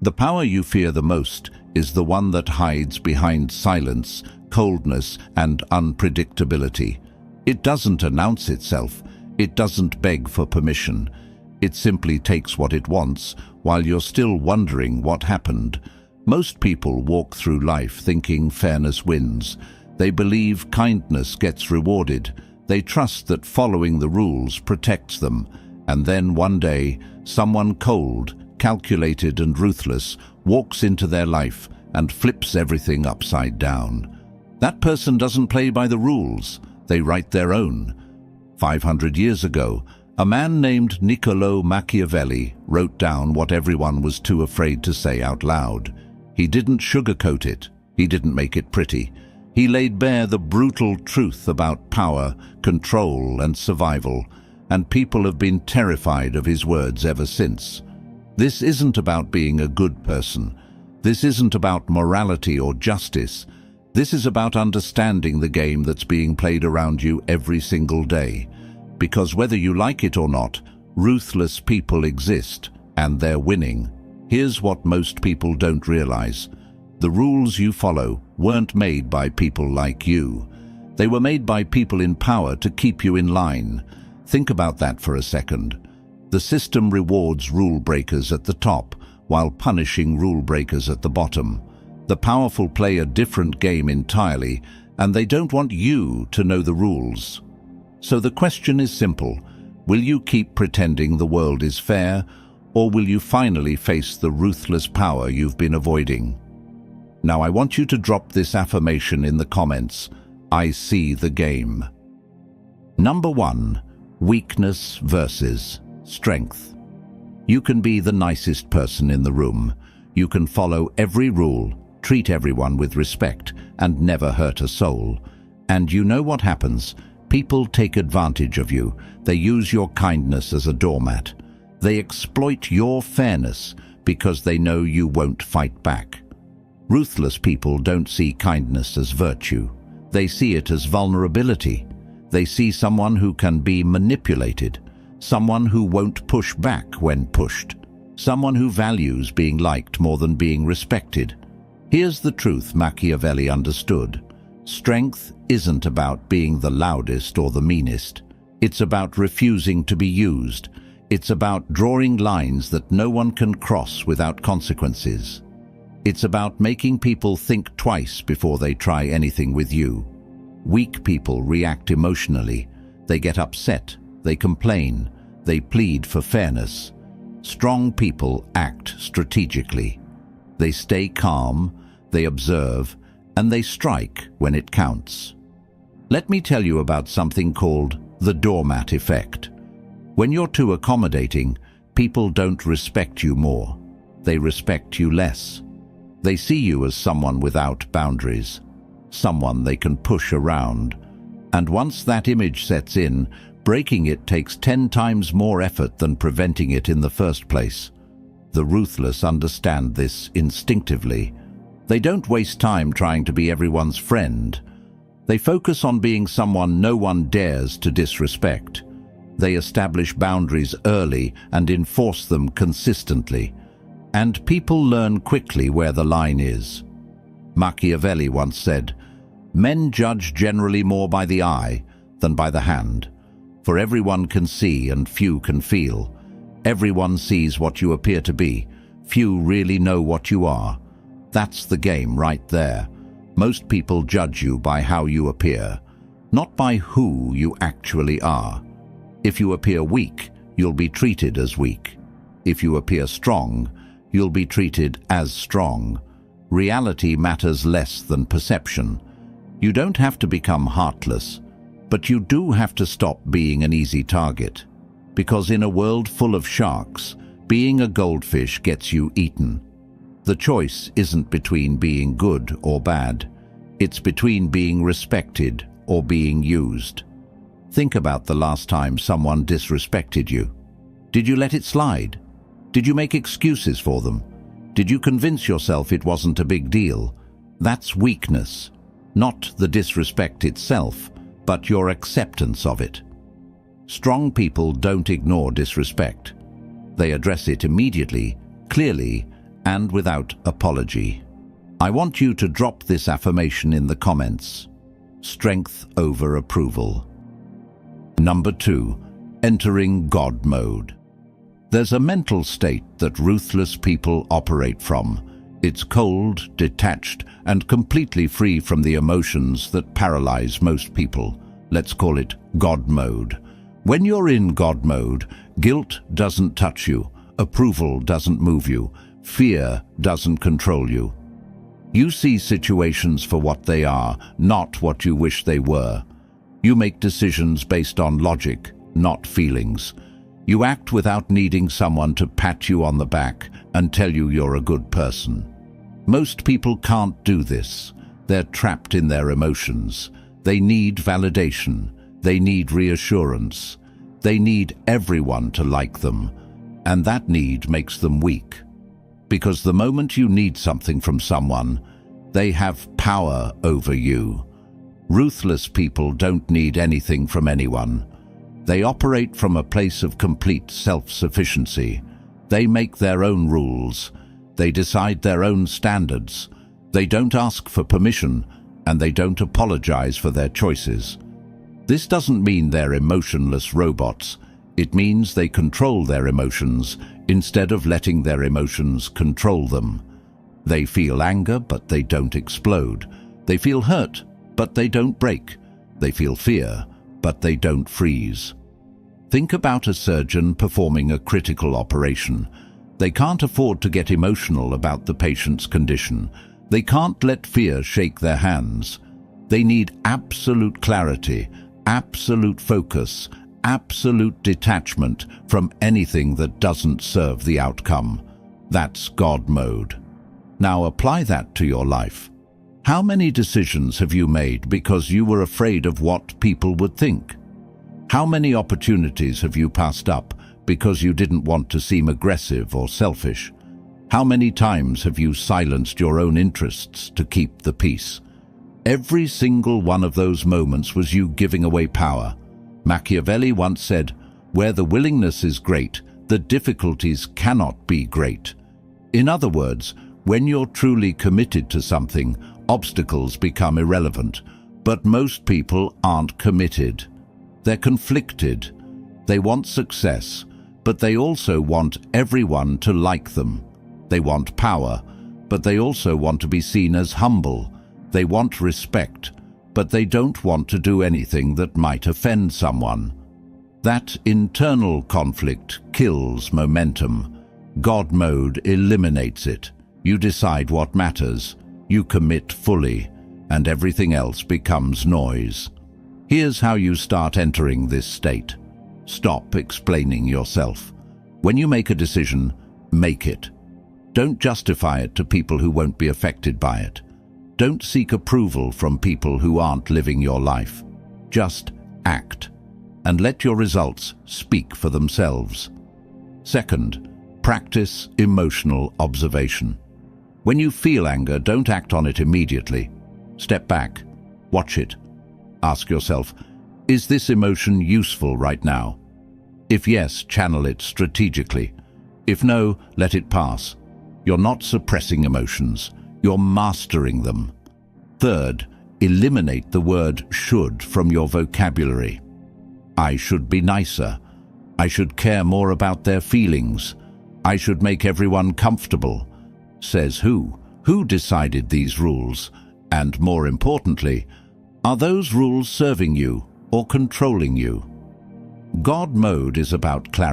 The power you fear the most is the one that hides behind silence, coldness, and unpredictability. It doesn't announce itself. It doesn't beg for permission. It simply takes what it wants while you're still wondering what happened. Most people walk through life thinking fairness wins. They believe kindness gets rewarded. They trust that following the rules protects them. And then one day, someone cold, calculated and ruthless walks into their life and flips everything upside down. That person doesn't play by the rules. They write their own. 500 years ago, a man named Niccolò Machiavelli wrote down what everyone was too afraid to say out loud. He didn't sugarcoat it. He didn't make it pretty. He laid bare the brutal truth about power, control, and survival, and people have been terrified of his words ever since. This isn't about being a good person. This isn't about morality or justice. This is about understanding the game that's being played around you every single day. Because whether you like it or not, ruthless people exist, and they're winning. Here's what most people don't realize. The rules you follow weren't made by people like you. They were made by people in power to keep you in line. Think about that for a second. The system rewards rule breakers at the top, while punishing rule breakers at the bottom. The powerful play a different game entirely, and they don't want you to know the rules. So the question is simple. Will you keep pretending the world is fair, or will you finally face the ruthless power you've been avoiding? Now I want you to drop this affirmation in the comments. I see the game. Number 1. Weakness versus strength. You can be the nicest person in the room. You can follow every rule, treat everyone with respect, and never hurt a soul. And you know what happens? People take advantage of you. They use your kindness as a doormat. They exploit your fairness because they know you won't fight back. Ruthless people don't see kindness as virtue. They see it as vulnerability. They see someone who can be manipulated, someone who won't push back when pushed, someone who values being liked more than being respected. Here's the truth Machiavelli understood. Strength isn't about being the loudest or the meanest. It's about refusing to be used. It's about drawing lines that no one can cross without consequences. It's about making people think twice before they try anything with you. Weak people react emotionally. They get upset. They complain. They plead for fairness. Strong people act strategically. They stay calm, they observe, and they strike when it counts. Let me tell you about something called the doormat effect. When you're too accommodating, people don't respect you more. They respect you less. They see you as someone without boundaries, someone they can push around. And once that image sets in, breaking it takes 10 times more effort than preventing it in the first place. The ruthless understand this instinctively. They don't waste time trying to be everyone's friend. They focus on being someone no one dares to disrespect. They establish boundaries early and enforce them consistently. And people learn quickly where the line is. Machiavelli once said, "Men judge generally more by the eye than by the hand. For everyone can see and few can feel. Everyone sees what you appear to be. Few really know what you are." That's the game right there. Most people judge you by how you appear, not by who you actually are. If you appear weak, you'll be treated as weak. If you appear strong, you'll be treated as strong. Reality matters less than perception. You don't have to become heartless, but you do have to stop being an easy target. Because in a world full of sharks, being a goldfish gets you eaten. The choice isn't between being good or bad. It's between being respected or being used. Think about the last time someone disrespected you. Did you let it slide? Did you make excuses for them? Did you convince yourself it wasn't a big deal? That's weakness. Not the disrespect itself, but your acceptance of it. Strong people don't ignore disrespect. They address it immediately, clearly, and without apology. I want you to drop this affirmation in the comments. Strength over approval. Number 2. Entering God mode. There's a mental state that ruthless people operate from. It's cold, detached, and completely free from the emotions that paralyze most people. Let's call it God mode. When you're in God mode, guilt doesn't touch you, approval doesn't move you, fear doesn't control you. You see situations for what they are, not what you wish they were. You make decisions based on logic, not feelings. You act without needing someone to pat you on the back and tell you you're a good person. Most people can't do this. They're trapped in their emotions. They need validation. They need reassurance. They need everyone to like them. And that need makes them weak. Because the moment you need something from someone, they have power over you. Ruthless people don't need anything from anyone. They operate from a place of complete self-sufficiency. They make their own rules. They decide their own standards. They don't ask for permission, and they don't apologize for their choices. This doesn't mean they're emotionless robots. It means they control their emotions instead of letting their emotions control them. They feel anger, but they don't explode. They feel hurt, but they don't break. They feel fear, but they don't freeze. Think about a surgeon performing a critical operation. They can't afford to get emotional about the patient's condition. They can't let fear shake their hands. They need absolute clarity, absolute focus, absolute detachment from anything that doesn't serve the outcome. That's God mode. Now apply that to your life. How many decisions have you made because you were afraid of what people would think? How many opportunities have you passed up because you didn't want to seem aggressive or selfish? How many times have you silenced your own interests to keep the peace? Every single one of those moments was you giving away power. Machiavelli once said, "Where the willingness is great, the difficulties cannot be great." In other words, when you're truly committed to something, obstacles become irrelevant. But most people aren't committed. They're conflicted. They want success, but they also want everyone to like them. They want power, but they also want to be seen as humble. They want respect, but they don't want to do anything that might offend someone. That internal conflict kills momentum. God mode eliminates it. You decide what matters, you commit fully, and everything else becomes noise. Here's how you start entering this state. Stop explaining yourself. When you make a decision, make it. Don't justify it to people who won't be affected by it. Don't seek approval from people who aren't living your life. Just act, and let your results speak for themselves. Second, practice emotional observation. When you feel anger, don't act on it immediately. Step back, watch it. Ask yourself, is this emotion useful right now? If yes, channel it strategically. If no, let it pass. You're not suppressing emotions, you're mastering them. Third, eliminate the word should from your vocabulary. I should be nicer. I should care more about their feelings. I should make everyone comfortable. Says who? Who decided these rules? And more importantly, are those rules serving you or controlling you? God mode is about clarity.